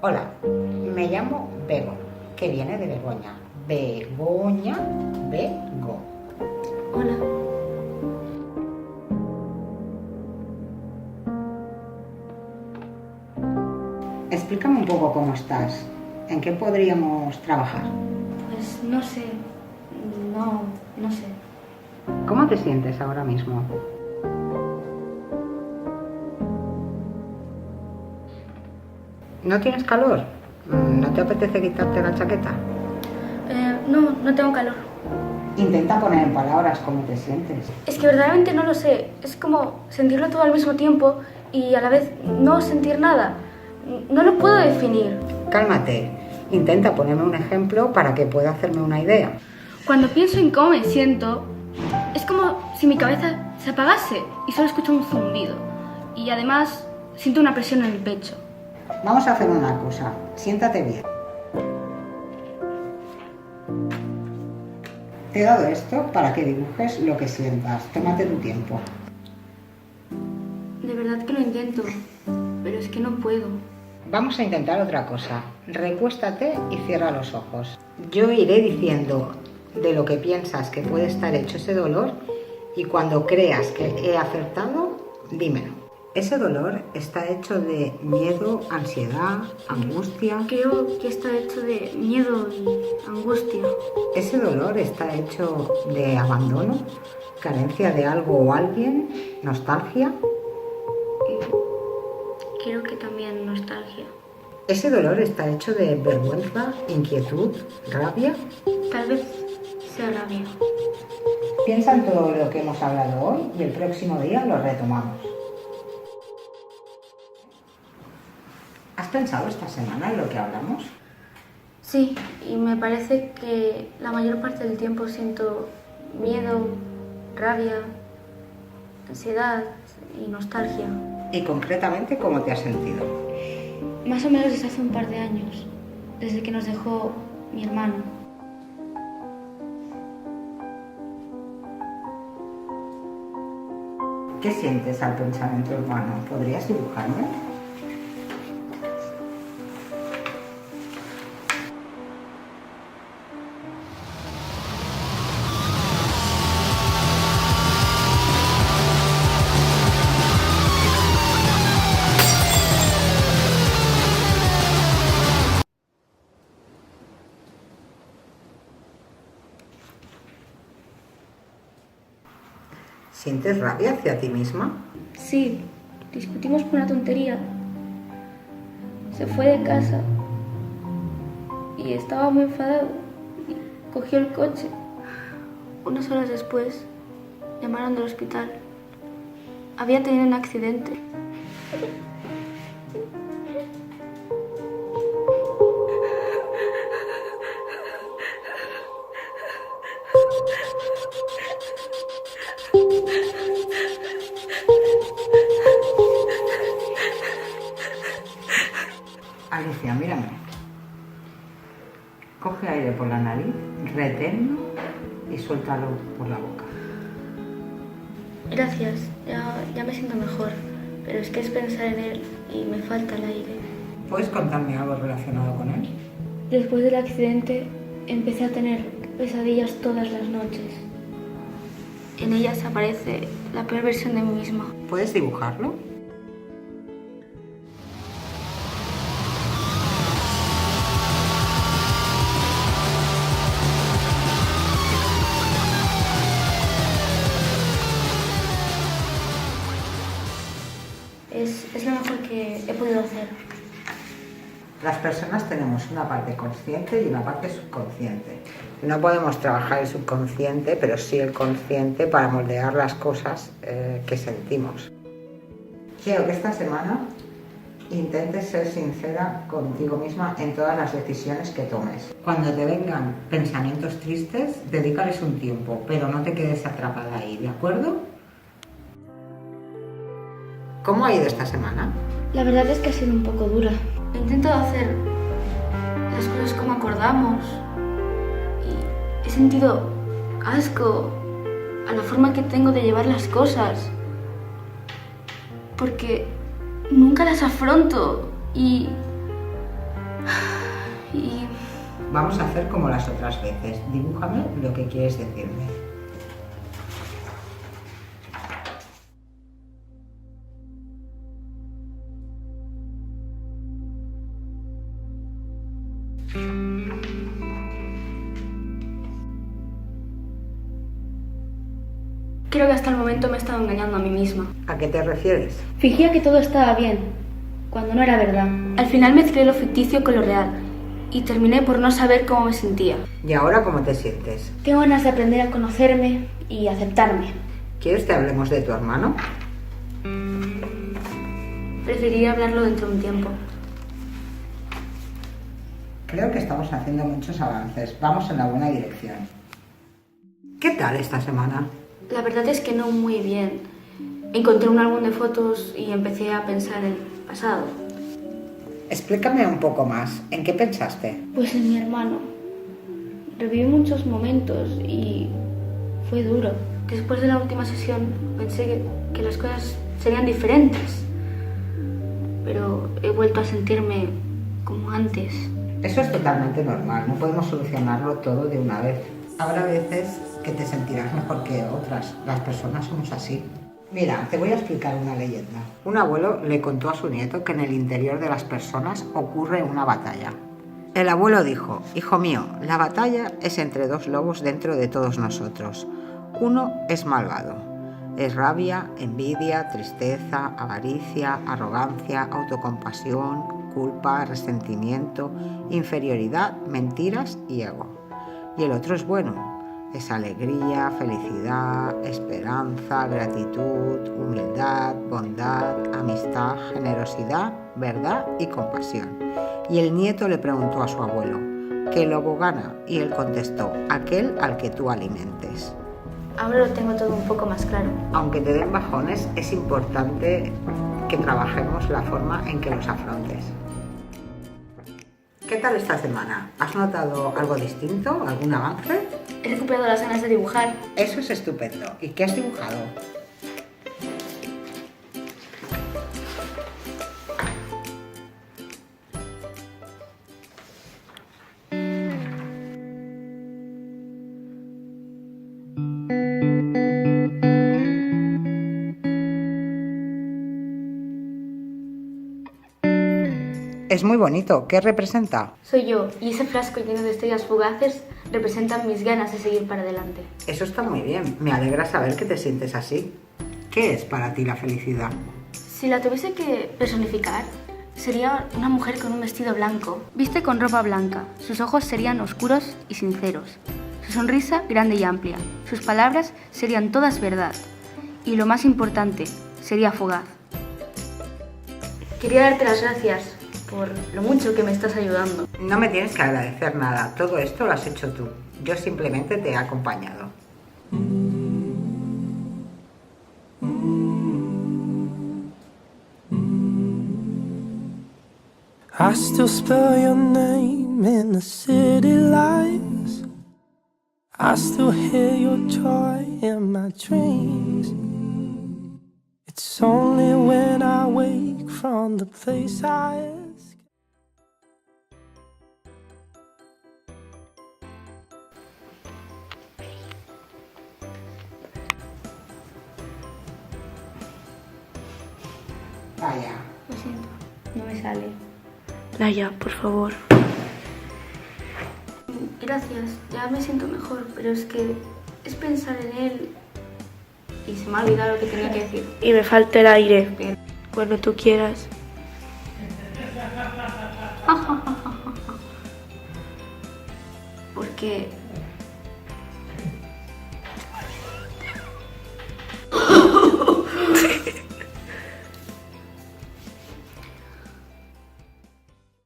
Hola, me llamo Bego, que viene de Begoña. Begoña, Bego. Hola. Explícame un poco cómo estás. ¿En qué podríamos trabajar? Pues no sé. No sé. ¿Cómo te sientes ahora mismo? ¿No tienes calor? ¿No te apetece quitarte la chaqueta? No tengo calor. Intenta poner en palabras cómo te sientes. Es que verdaderamente no lo sé. Es como sentirlo todo al mismo tiempo y a la vez no sentir nada. No lo puedo definir. Cálmate. Intenta ponerme un ejemplo para que pueda hacerme una idea. Cuando pienso en cómo me siento, es como si mi cabeza se apagase y solo escucho un zumbido. Y además siento una presión en el pecho. Vamos a hacer una cosa. Siéntate bien. Te he dado esto para que dibujes lo que sientas. Tómate tu tiempo. De verdad que lo intento, pero es que no puedo. Vamos a intentar otra cosa. Recuéstate y cierra los ojos. Yo iré diciendo de lo que piensas que puede estar hecho ese dolor y cuando creas que he acertado, dímelo. Ese dolor está hecho de miedo, ansiedad, angustia. Creo que está hecho de miedo y angustia. Ese dolor está hecho de abandono, carencia de algo o alguien, nostalgia. Creo que también nostalgia. Ese dolor está hecho de vergüenza, inquietud, rabia. Tal vez sea rabia. Piensa en todo lo que hemos hablado hoy y el próximo día lo retomamos. ¿Has pensado esta semana en lo que hablamos? Sí, y me parece que la mayor parte del tiempo siento miedo, rabia, ansiedad y nostalgia. Y concretamente, ¿cómo te has sentido? Más o menos desde hace un par de años, desde que nos dejó mi hermano. ¿Qué sientes al pensar en tu hermano? ¿Podrías dibujarme? ¿Sientes rabia hacia ti misma? Sí, discutimos por una tontería. Se fue de casa y estaba muy enfadado y cogió el coche. Unas horas después llamaron del hospital. Había tenido un accidente. Alicia, mírame. Coge aire por la nariz, reténlo y suéltalo por la boca. Gracias, ya me siento mejor, pero es que es pensar en él y me falta el aire. ¿Puedes contarme algo relacionado con él? Después del accidente empecé a tener pesadillas todas las noches. En ellas aparece la peor versión de mí misma. ¿Puedes dibujarlo? Es lo mejor que he podido hacer. Las personas tenemos una parte consciente y una parte subconsciente. No podemos trabajar el subconsciente, pero sí el consciente para moldear las cosas que sentimos. Quiero que esta semana intentes ser sincera contigo misma en todas las decisiones que tomes. Cuando te vengan pensamientos tristes, dedícales un tiempo, pero no te quedes atrapada ahí, ¿de acuerdo? ¿Cómo ha ido esta semana? La verdad es que ha sido un poco dura. He intentado hacer las cosas como acordamos y he sentido asco a la forma que tengo de llevar las cosas porque nunca las afronto y Y Vamos a hacer como las otras veces. Dibújame lo que quieres decirme. creo que hasta el momento me he estado engañando a mí misma. ¿A qué te refieres? Fingía que todo estaba bien, cuando no era verdad. Al final mezclé lo ficticio con lo real y terminé por no saber cómo me sentía. ¿Y ahora cómo te sientes? Tengo ganas de aprender a conocerme y aceptarme. ¿Quieres que hablemos de tu hermano? Preferiría hablarlo dentro de un tiempo. Creo que estamos haciendo muchos avances. Vamos en la buena dirección. ¿Qué tal esta semana? La verdad es que no muy bien. Encontré un álbum de fotos y empecé a pensar en el pasado. Explícame un poco más. ¿En qué pensaste? Pues en mi hermano. Reviví muchos momentos y fue duro. Después de la última sesión pensé que las cosas serían diferentes. Pero he vuelto a sentirme como antes. Eso es totalmente normal. No podemos solucionarlo todo de una vez. Habrá veces que te sentirás mejor que otras. Las personas somos así. Mira, te voy a explicar una leyenda. Un abuelo le contó a su nieto que en el interior de las personas ocurre una batalla. El abuelo dijo: hijo mío, la batalla es entre dos lobos dentro de todos nosotros. Uno es malvado. Es rabia, envidia, tristeza, avaricia, arrogancia, autocompasión, culpa, resentimiento, inferioridad, mentiras y ego. Y el otro es bueno. Es alegría, felicidad, esperanza, gratitud, humildad, bondad, amistad, generosidad, verdad y compasión. Y el nieto le preguntó a su abuelo: ¿qué lobo gana? Y él contestó: aquel al que tú alimentes. Ahora lo tengo todo un poco más claro. Aunque te den bajones, es importante que trabajemos la forma en que los afrontes. ¿Qué tal esta semana? ¿Has notado algo distinto? ¿Algún avance? He recuperado las ganas de dibujar. Eso es estupendo. ¿Y qué has dibujado? Es muy bonito. ¿Qué representa? Soy yo, y ese frasco lleno de estrellas fugaces representan mis ganas de seguir para adelante. Eso está muy bien. Me alegra saber que te sientes así. ¿Qué es para ti la felicidad? Si la tuviese que personificar, sería una mujer con un vestido blanco. Viste con ropa blanca, sus ojos serían oscuros y sinceros, su sonrisa grande y amplia, sus palabras serían todas verdad, y lo más importante, sería fugaz. Quería darte las gracias por lo mucho que me estás ayudando. No me tienes que agradecer nada. Todo esto lo has hecho tú. Yo simplemente te he acompañado. I still spell your name in the city lights. I still hear your joy in my dreams. It's only when I wake from the place I ask. Vaya. Lo siento, no me sale. Laia, por favor. Gracias, ya me siento mejor, pero es que es pensar en él y se me ha olvidado lo que tenía que decir. Y me falta el aire. Cuando tú quieras. Porque